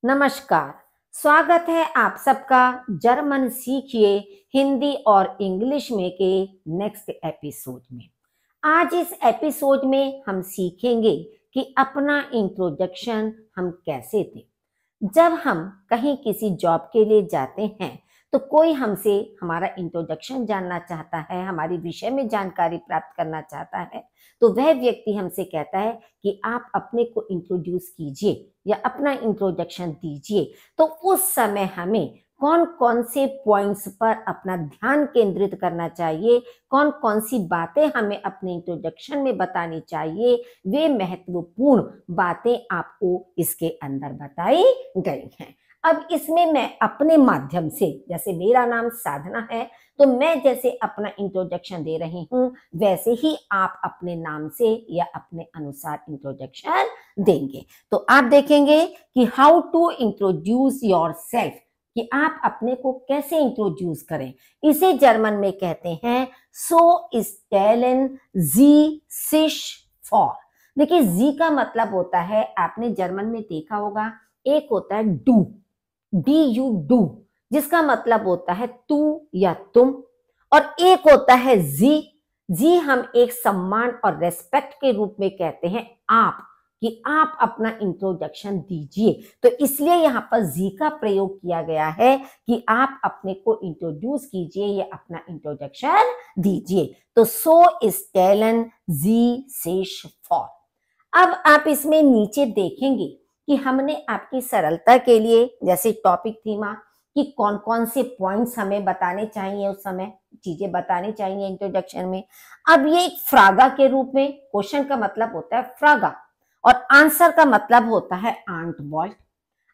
नमस्कार। स्वागत है आप सबका जर्मन सीखिए हिंदी और इंग्लिश में के नेक्स्ट एपिसोड में। आज इस एपिसोड में हम सीखेंगे कि अपना इंट्रोडक्शन हम कैसे दें। जब हम कहीं किसी जॉब के लिए जाते हैं तो कोई हमसे हमारा इंट्रोडक्शन जानना चाहता है, हमारी विषय में जानकारी प्राप्त करना चाहता है, तो वह व्यक्ति हमसे कहता है कि आप अपने को इंट्रोड्यूस कीजिए या अपना इंट्रोडक्शन दीजिए। तो उस समय हमें कौन कौन से पॉइंट्स पर अपना ध्यान केंद्रित करना चाहिए, कौन कौन सी बातें हमें अपने इंट्रोडक्शन में बतानी चाहिए, वे महत्वपूर्ण बातें आपको इसके अंदर बताई गई हैं। अब इसमें मैं अपने माध्यम से, जैसे मेरा नाम साधना है, तो मैं जैसे अपना इंट्रोडक्शन दे रही हूं वैसे ही आप अपने नाम से या अपने अनुसार इंट्रोडक्शन देंगे। तो आप देखेंगे कि हाउ टू इंट्रोड्यूस योरसेल्फ, कि आप अपने को कैसे इंट्रोड्यूस करें। इसे जर्मन में कहते हैं सो स्टेलन जी सिश फॉर। देखिए, जी का मतलब होता है, आपने जर्मन में देखा होगा, एक होता है डू, डी यू डू, जिसका मतलब होता है तू या तुम, और एक होता है जी। जी हम एक सम्मान और रेस्पेक्ट के रूप में कहते हैं आप, कि आप अपना इंट्रोडक्शन दीजिए। तो इसलिए यहाँ पर जी का प्रयोग किया गया है कि आप अपने को इंट्रोड्यूस कीजिए या अपना इंट्रोडक्शन दीजिए। तो सो स्टेलन जी सेश फॉर। अब आप इसमें नीचे देखेंगे कि हमने आपकी सरलता के लिए, जैसे टॉपिक थीमा, कि कौन कौन से पॉइंट्स हमें बताने चाहिए, उस समय चीजें बतानी चाहिए इंट्रोडक्शन में। अब ये एक फ्रागा के रूप में, क्वेश्चन का मतलब होता है फ्रागा और आंसर का मतलब होता है आंट वॉल्ट।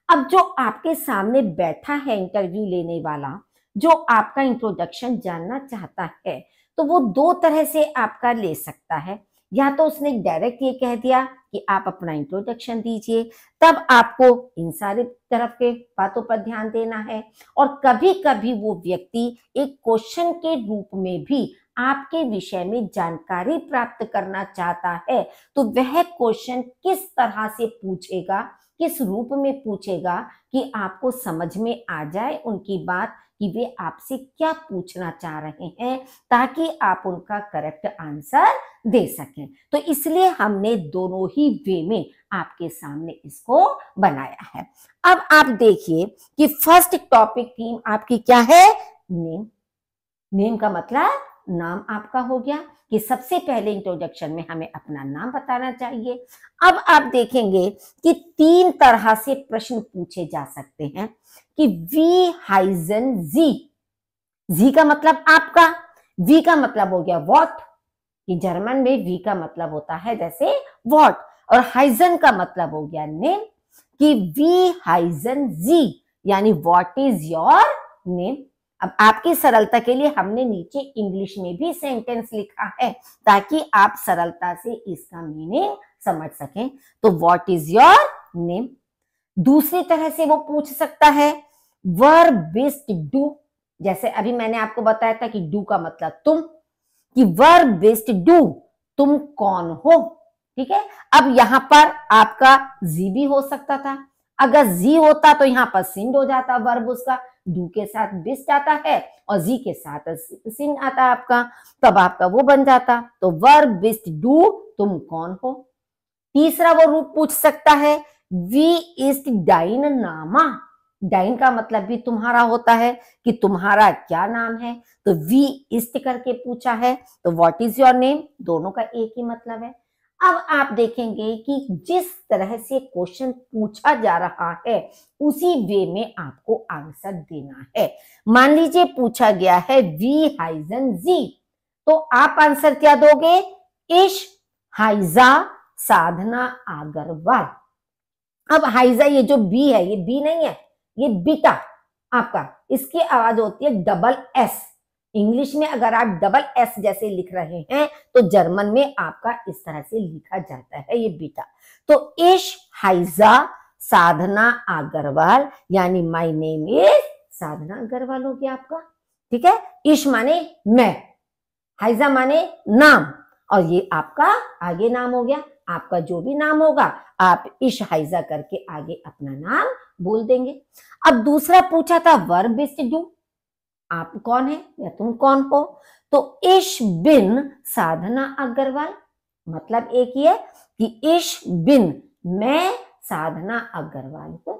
अब जो आपके सामने बैठा है इंटरव्यू लेने वाला, जो आपका इंट्रोडक्शन जानना चाहता है, तो वो दो तरह से आपका ले सकता है। या तो उसने डायरेक्ट ये कह दिया कि आप अपना इंट्रोडक्शन दीजिए, तब आपको इन सारी तरफ के बातों पर ध्यान देना है। और कभी कभी वो व्यक्ति एक क्वेश्चन के रूप में भी आपके विषय में जानकारी प्राप्त करना चाहता है, तो वह क्वेश्चन किस तरह से पूछेगा, किस रूप में पूछेगा कि आपको समझ में आ जाए उनकी बात, कि वे आपसे क्या पूछना चाह रहे हैं, ताकि आप उनका करेक्ट आंसर दे सकें। तो इसलिए हमने दोनों ही वे में आपके सामने इसको बनाया है। अब आप देखिए कि फर्स्ट टॉपिक थीम आपकी क्या है, नेम। नेम का मतलब नाम आपका हो गया, कि सबसे पहले इंट्रोडक्शन में हमें अपना नाम बताना चाहिए। अब आप देखेंगे कि तीन तरह से प्रश्न पूछे जा सकते हैं, कि वी हाइजन जी। जी का मतलब आपका, वी का मतलब हो गया व्हाट, कि जर्मन में वी का मतलब होता है जैसे व्हाट, और हाइजन का मतलब हो गया नेम, कि वी हाइजन जी, यानी व्हाट इज योर नेम। अब आपकी सरलता के लिए हमने नीचे इंग्लिश में भी सेंटेंस लिखा है, ताकि आप सरलता से इसका मीनिंग समझ सकें। तो व्हाट इज योर नेम। दूसरी तरह से वो पूछ सकता है वर्ब बेस्ड डू, जैसे अभी मैंने आपको बताया था कि डू का मतलब तुम, कि वर्ब बेस्ड डू, तुम कौन हो। ठीक है, अब यहां पर आपका जी भी हो सकता था। अगर जी होता तो यहां पर सिंड हो जाता वर्ब उसका, डू के साथ बेस्ड आता है और जी के साथ सिंड आता आपका, तब आपका वो बन जाता। तो वर्ब बेस्ड डू, तुम कौन हो। तीसरा वो रूप पूछ सकता है वी इस्ट डाइन नामा। डाइन का मतलब भी तुम्हारा होता है, कि तुम्हारा क्या नाम है। तो वी इस्ट करके पूछा है, तो व्हाट इज योर नेम, दोनों का एक ही मतलब है। अब आप देखेंगे कि जिस तरह से क्वेश्चन पूछा जा रहा है उसी वे में आपको आंसर देना है। मान लीजिए पूछा गया है वी हाइजन जी, तो आप आंसर क्या दोगे, इश हाइजा साधना अग्रवाल। अब हाइजा, ये जो बी है, ये बी नहीं है, ये बीटा आपका, इसकी आवाज होती है डबल एस। इंग्लिश में अगर आप डबल एस जैसे लिख रहे हैं तो जर्मन में आपका इस तरह से लिखा जाता है, ये बीटा। तो इश हाइजा साधना अग्रवाल, यानी माय नेम इज साधना अग्रवाल हो गया आपका। ठीक है, इश माने मैं, हाइजा माने नाम, और ये आपका आगे नाम हो गया। आपका जो भी नाम होगा आप इश हाइजा करके आगे अपना नाम बोल देंगे। अब दूसरा पूछा था वर्ब इज टू डू, आप कौन है या तुम कौन हो? तो इश बिन साधना अग्रवाल, मतलब एक ही है कि इश बिन मैं साधना अग्रवाल हूं।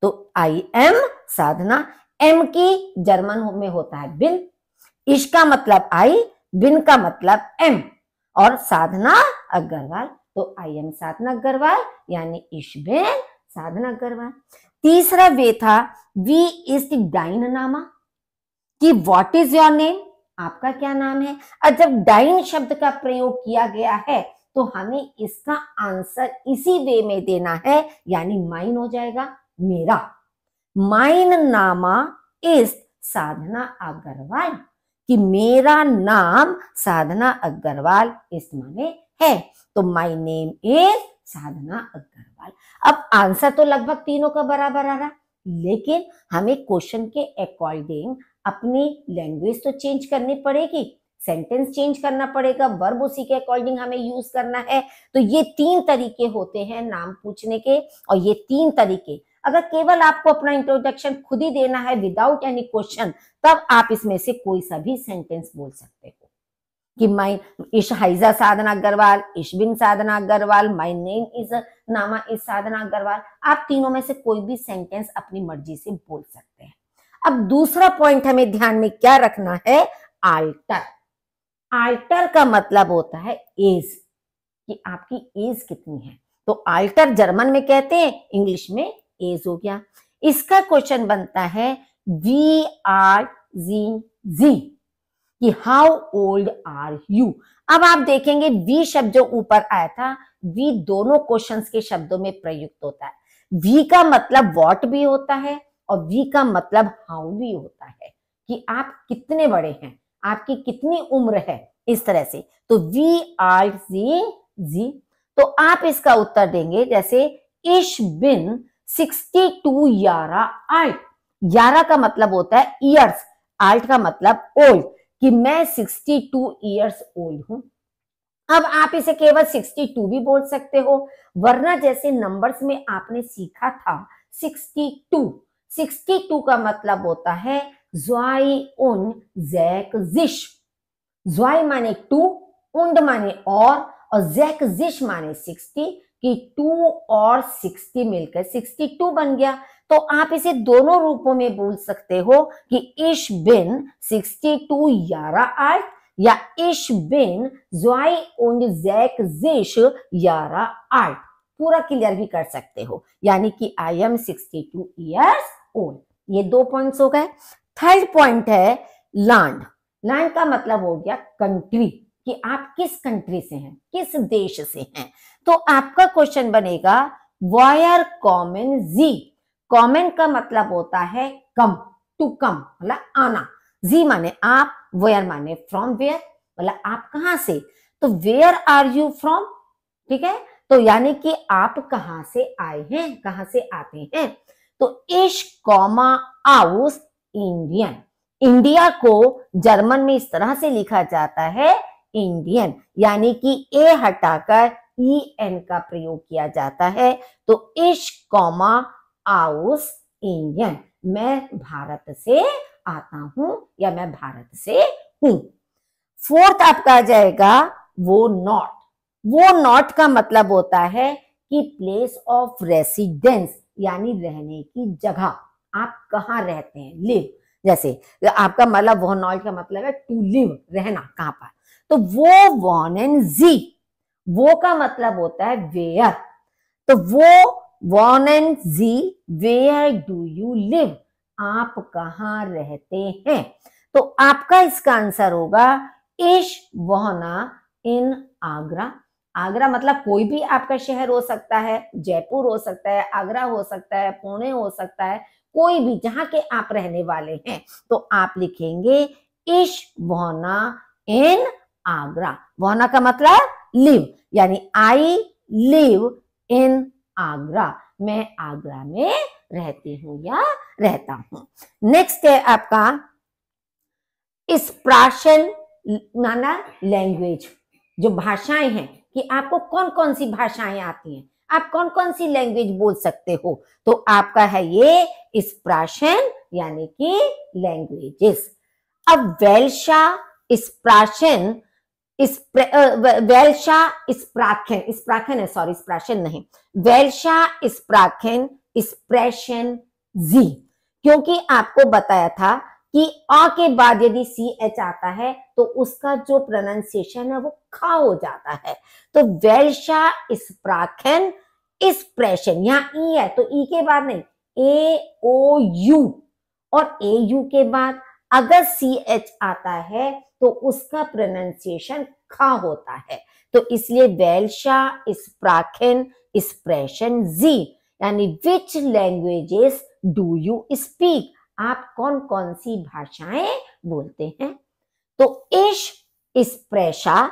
तो आई एम साधना, एम की जर्मन में होता है बिन, इश का मतलब आई, बिन का मतलब एम, और साधना अग्रवाल, तो आई एम साधना अग्रवाल यानी इश बिन साधना अग्रवाल। तीसरा वे था वी इज डाइन नामा, कि व्हाट इज योर नेम, आपका क्या नाम है। और जब डाइन शब्द का प्रयोग किया गया है तो हमें इसका आंसर इसी वे में देना है, यानी माइन हो जाएगा मेरा। माइन नामा इज साधना अग्रवाल, कि मेरा नाम साधना अग्रवाल इस माने है। तो माई नेम इज साधना अग्रवाल। अब आंसर तो लगभग तीनों का बराबर आ रहा, लेकिन हमें क्वेश्चन के अकॉर्डिंग अपनी लैंग्वेज तो चेंज करनी पड़ेगी, सेंटेंस चेंज करना पड़ेगा, वर्ब उसी के अकॉर्डिंग हमें यूज करना है। तो ये 3 तरीके होते हैं नाम पूछने के, और ये 3 तरीके अगर केवल आपको अपना इंट्रोडक्शन खुद ही देना है विदाउट एनी क्वेश्चन, तब आप इसमें से कोई सा भी सेंटेंस बोल सकते हो कि माई इश हाइजा साधना अग्रवाल, इश बिन साधना अग्रवाल, माई नेम इज नामा इज साधना अग्रवाल। आप तीनों में से कोई भी सेंटेंस अपनी मर्जी से बोल सकते हैं। अब दूसरा पॉइंट हमें ध्यान में क्या रखना है, आल्टर। आल्टर का मतलब होता है एज, कि आपकी एज कितनी है। तो आल्टर जर्मन में कहते हैं, इंग्लिश में एज हो गया। इसका क्वेश्चन बनता है वी आर जी, कि हाउ ओल्ड आर यू। अब आप देखेंगे वी शब्द जो ऊपर आया था, वी दोनों क्वेश्चंस के शब्दों में प्रयुक्त होता है। वी का मतलब व्हाट भी होता है और वी का मतलब हाउ भी होता है, कि आप कितने बड़े हैं, आपकी कितनी उम्र है, इस तरह से। तो वी आर जी, तो आप इसका उत्तर देंगे जैसे इश बिन 62 यारा आल्ट। यारा का मतलब होता है ईयर्स, आल्ट का मतलब ओल्ड, कि मैं 62 ईयर्स ओल्ड हूं। अब आप इसे केवल 62 भी बोल सकते हो, वरना जैसे नंबर्स में आपने सीखा था 62 का मतलब होता है ज़्वाई उन ज़ैक जिश। ज़्वाई माने 2, उंड माने और ज़ैक जिश माने 60, कि 2 और 60 मिलकर 62 बन गया। तो आप इसे दोनों रूपों में बोल सकते हो कि इश बिन 62 यारा आल्ट, या इश बिन ज़्वाई उंड ज़ैक जिश यारा आल्ट। पूरा क्लियर भी कर सकते हो, यानी कि आई एम 62 ईयर्स ओल्ड। ये 2 पॉइंट्स हो गए। थर्ड पॉइंट है लैंड। लैंड का मतलब हो गया कंट्री, कि आप किस कंट्री से हैं, किस देश से हैं। तो आपका क्वेश्चन बनेगा वायर कॉमन जी। कॉमन का मतलब होता है कम, टू कम मतलब आना, जी माने आप, वेयर माने फ्रॉम, वेयर मतलब आप कहां से। तो वेयर आर यू फ्रॉम, ठीक है, तो यानी कि आप कहां से आए हैं, कहां से आते हैं। तो इश कॉमा आउस इंडियन, इंडिया को जर्मन में इस तरह से लिखा जाता है इंडियन, यानी कि ए हटाकर ई एन का प्रयोग किया जाता है। तो इश कॉमा आउस इंडियन, मैं भारत से आता हूं या मैं भारत से हूं। फोर्थ आपका आ जाएगा वो नॉट। वो नॉट का मतलब होता है कि प्लेस ऑफ रेसिडेंस, यानी रहने की जगह, आप कहाँ रहते हैं, लिव। जैसे आपका मतलब वो नॉट का मतलब है टू लिव, रहना कहां पर। तो वो वॉन एंड जी, वो का मतलब होता है वेयर। तो वो वॉन एंड जी वेयर डू यू लिव, आप कहां रहते हैं। तो आपका इसका आंसर होगा इश वोहना इन आगरा। आगरा मतलब कोई भी आपका शहर हो सकता है, जयपुर हो सकता है, आगरा हो सकता है, पुणे हो सकता है, कोई भी जहां के आप रहने वाले हैं। तो आप लिखेंगे इश वोहना इन आगरा। वोहना का मतलब लिव, यानी आई लिव इन आगरा, मैं आगरा में रहती हूं या रहता हूं। नेक्स्ट है आपका स्प्राशन नाना लैंग्वेज, जो भाषाएं हैं कि आपको कौन कौन सी भाषाएं आती हैं, आप कौन कौन सी लैंग्वेज बोल सकते हो, तो आपका है ये स्प्राशन यानी कि लैंग्वेजेस। अब वेल्शा, स्प्राशन, वेल्शा, स्प्राखन, स्प्राखन है, सॉरी स्प्राशन नहीं, वेल्शा, स्प्राखन, स्प्रेशन, जी। क्योंकि आपको बताया था कि अ के बाद यदि सी एच आता है तो उसका जो प्रोनाउंसिएशन है वो खा हो जाता है। तो वेल्शा, स्प्राखन, स्प्रेशन, यहाँ ई है तो ई के बाद नहीं, ए ओ यू, और ए यू के बाद अगर सी एच आता है तो उसका प्रोनाउंसिएशन खा होता है। तो इसलिए वेल्शा, स्प्राखन, स्प्रेशन, जी, यानी which languages do you speak, आप कौन कौन सी भाषाएं बोलते हैं। तो इश, स्प्रेशा,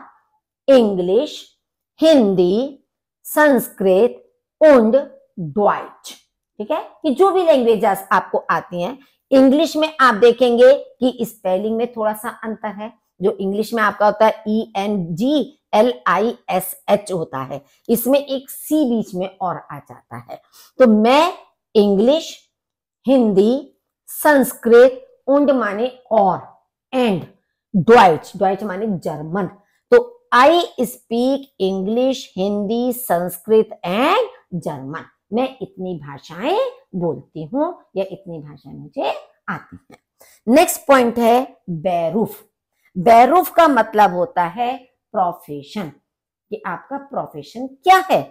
इंग्लिश, हिंदी, संस्कृत und डॉइच। ठीक है, कि जो भी लैंग्वेजेस आपको आती हैं। इंग्लिश में आप देखेंगे कि स्पेलिंग में थोड़ा सा अंतर है, जो इंग्लिश में आपका होता है ENGLISH होता है, इसमें एक सी बीच में और आ जाता है। तो मैं इंग्लिश, हिंदी, संस्कृत, und माने और, एंड डॉइच, डॉइच माने जर्मन, तो I speak English, Hindi, Sanskrit and German, मैं इतनी भाषाएं बोलती हूं या इतनी भाषाएं मुझे आती हैं। नेक्स्ट पॉइंट है बैरूफ। बैरूफ का मतलब होता है प्रोफेशन, कि आपका प्रोफेशन क्या है।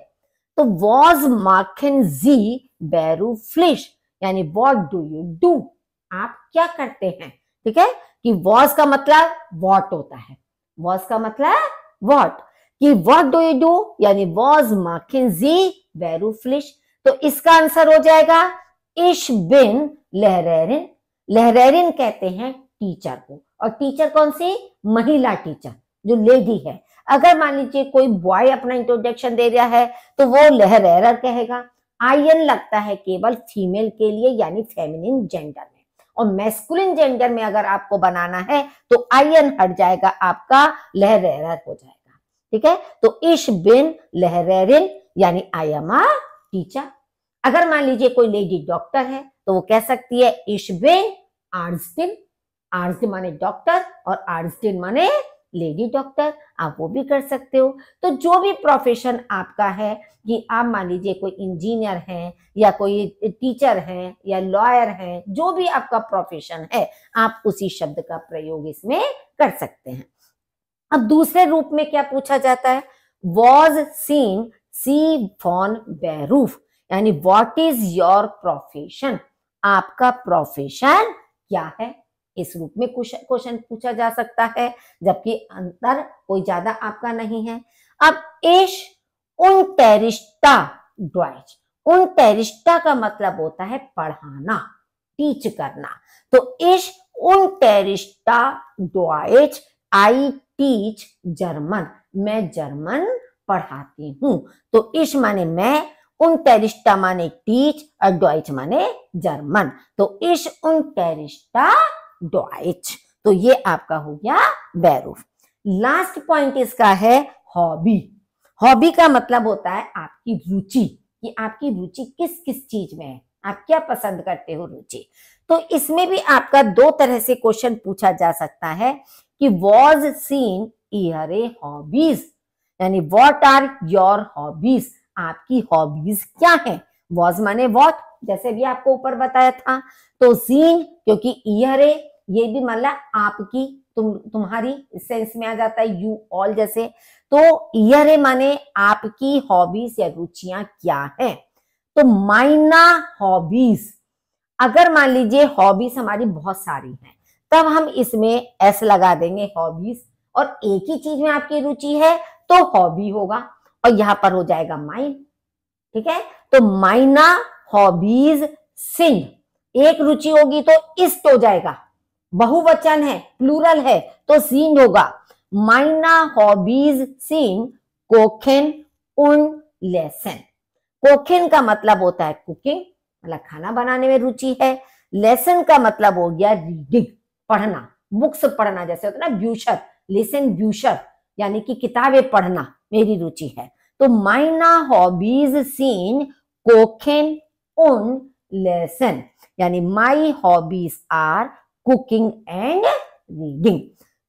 तो वॉज माखन जी बैरूफलिश, यानी व्हाट डू यू डू, आप क्या करते हैं। ठीक है, कि वॉज का मतलब व्हाट होता है, वॉज का मतलब व्हाट, कि व्हाट डू यू डू, यानी वॉज माखन जी बैरूफलिश। तो इसका आंसर हो जाएगा इश बिन लहरेरिन। लहरेरिन कहते हैं टीचर को, और टीचर कौन सी, महिला टीचर, जो लेडी है। अगर मान लीजिए कोई बॉय अपना इंट्रोडक्शन दे रहा है तो वो लहरेरर कहेगा। आयन लगता है केवल फीमेल के लिए, यानी फेमिनिन जेंडर में, और मैस्कुलिन जेंडर में अगर आपको बनाना है तो आयन हट जाएगा, आपका लहरेरर हो जाएगा। ठीक है, तो इश बिन लहरेरिन यानी आई एम अ टीचर। अगर मान लीजिए कोई लेडी डॉक्टर है तो वो कह सकती है इश बिन आर्स्टिन, आर्स्टिन माने डॉक्टर और आर्स्टिन माने लेडी डॉक्टर, आप वो भी कर सकते हो। तो जो भी प्रोफेशन आपका है, कि आप मान लीजिए कोई इंजीनियर हैं या कोई टीचर हैं या लॉयर हैं, जो भी आपका प्रोफेशन है आप उसी शब्द का प्रयोग इसमें कर सकते हैं। अब दूसरे रूप में क्या पूछा जाता है, वॉज सीन सी फॉन बैरूफ, यानी व्हाट इज योर प्रोफेशन, आपका प्रोफेशन क्या है। इस रूप में क्वेश्चन पूछा जा सकता है, जबकि अंतर कोई ज्यादा आपका नहीं है। अब इश unterrichta डॉइच, unterrichta का मतलब होता है पढ़ाना, टीच करना। तो इश unterrichta Deutsche, I teach German, मैं जर्मन पढ़ाती हूं। तो इश माने मैं, unterrichta माने टीच और डॉइच माने जर्मन, तो इश unterrichta डॉइच। तो ये आपका हो गया बैरूफ। लास्ट पॉइंट इसका है हॉबी। हॉबी का मतलब होता है आपकी रुचि, कि आपकी रुचि किस किस चीज में है, आप क्या पसंद करते हो रुचि। तो इसमें भी आपका दो तरह से क्वेश्चन पूछा जा सकता है, कि was seen year A hobbies, यानी व्हाट आर योर हॉबीज, आपकी हॉबीज क्या है। वॉज माने व्हाट, जैसे भी आपको ऊपर बताया था। तो सीन क्योंकि ईयर ए, ये भी मतलब आपकी, तुम्हारी सेंस में आ जाता है, यू ऑल जैसे। तो ईयर ए माने आपकी हॉबीज या रुचियां क्या है। तो माइना हॉबीज, अगर मान लीजिए हॉबीज हमारी बहुत सारी हैं, तब हम इसमें एस लगा देंगे हॉबीज, और एक ही चीज में आपकी रुचि है तो हॉबी होगा, और यहां पर हो जाएगा माइन। ठीक है, तो माइना हॉबीज सिंग, एक रुचि होगी तो इस्ट हो जाएगा, बहुवचन है प्लूरल है तो सीन होगा। माइना हॉबीज सीन कोखेन उन लेसन। कोखेन का मतलब होता है कुकिंग, मतलब खाना बनाने में रुचि है। लेसन का मतलब हो गया रीडिंग, पढ़ना, बुक्स पढ़ना, जैसे होता है ना ब्यूशर, लिसन ब्यूशर, यानी कि किताबें पढ़ना मेरी रुचि है। तो meine Hobbys sind Kochen und Lesen, यानी my hobbies are cooking and reading।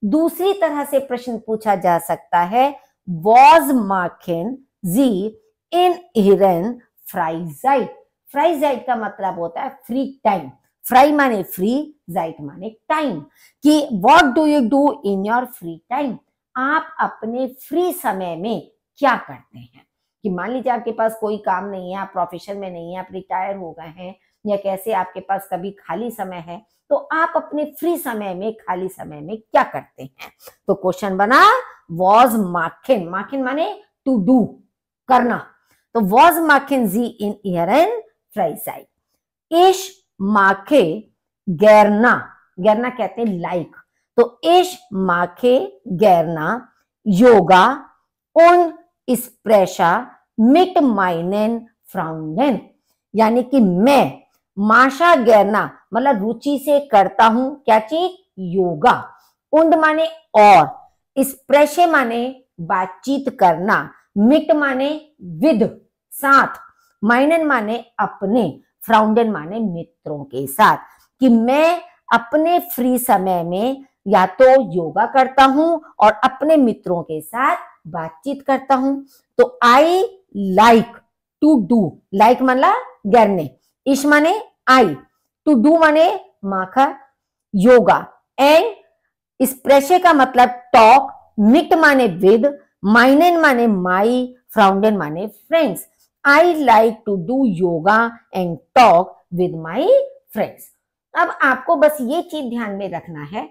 दूसरी तरह से प्रश्न पूछा जा सकता है, was machen Sie in Ihren Freizeit। फ्राइजाइट का मतलब होता है फ्री टाइम। फ्राई माने फ्री, जाइट माने टाइम, कि what do you do in your free time, आप अपने फ्री समय में क्या करते हैं। कि मान लीजिए आपके पास कोई काम नहीं है, आप प्रोफेशन में नहीं है, आप रिटायर हो गए हैं, या कैसे आपके पास कभी खाली समय है, तो आप अपने फ्री समय में, खाली समय में क्या करते हैं। तो क्वेश्चन बना वॉज मार्किन, मार्किन माने टू डू, करना। तो वॉज मार्किन जी इन इयरन फ्राइजाइट। इश माखे गैरना, गैरना कहते हैं लाइक, तो इश माखे गैरना योगा उन स्प्रेशा मिट माइनेन फ्राउंडेन, यानी कि मैं माशा गैरना मतलब रुचि से करता हूं क्या चीज, योगा। उंड माने और, स्प्रेशे माने बातचीत करना, मिट माने विद साथ, माइनन माने अपने, फ्राउंडन माने मित्रों के साथ। कि मैं अपने फ्री समय में या तो योगा करता हूं और अपने मित्रों के साथ बातचीत करता हूं। तो I like to do, like मतलब गरने, इश माने आई, टू डू माने माखा, योगा, एंड स्प्रेशे का मतलब टॉक, मिट माने विद, माइनन माने माई, फ्राउंडन माने friends. I like to do yoga and talk with my friends. अब आपको बस ये चीज ध्यान में रखना है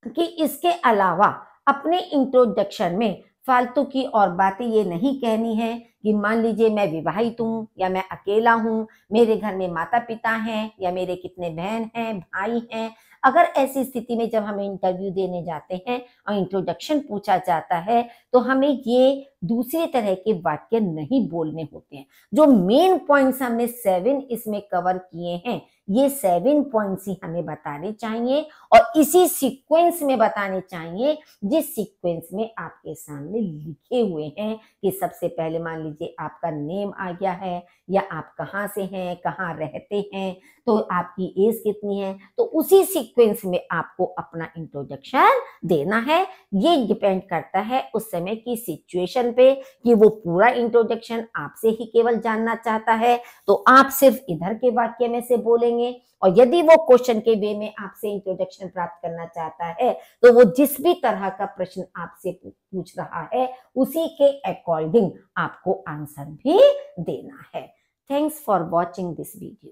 कि इसके अलावा अपने इंट्रोडक्शन में फालतू की और बातें ये नहीं कहनी है कि मान लीजिए मैं विवाहित हूं या मैं अकेला हूं, मेरे घर में माता पिता हैं या मेरे कितने बहन हैं, भाई हैं। अगर ऐसी स्थिति में जब हम इंटरव्यू देने जाते हैं और इंट्रोडक्शन पूछा जाता है, तो हमें ये दूसरे तरह के वाक्य नहीं बोलने होते हैं। जो मेन पॉइंट्स हमने 7 इसमें कवर किए हैं, ये 7 पॉइंट्स ही हमें बताने चाहिए और इसी सीक्वेंस में बताने चाहिए जिस सीक्वेंस में आपके सामने लिखे हुए हैं। कि सबसे पहले मान लीजिए आपका नेम आ गया है, या आप कहाँ से हैं, कहाँ रहते हैं, तो आपकी एज कितनी है, तो उसी सीक्वेंस में आपको अपना इंट्रोडक्शन देना है। ये डिपेंड करता है उस समय की सिचुएशन पे कि वो पूरा इंट्रोडक्शन आपसे ही केवल जानना चाहता है, तो आप सिर्फ इधर के वाक्य में से बोलेंगे। और यदि वो क्वेश्चन के वे में आपसे इंट्रोडक्शन प्राप्त करना चाहता है, तो वो जिस भी तरह का प्रश्न आपसे पूछ रहा है उसी के अकॉर्डिंग आपको आंसर भी देना है। Thanks for watching this video.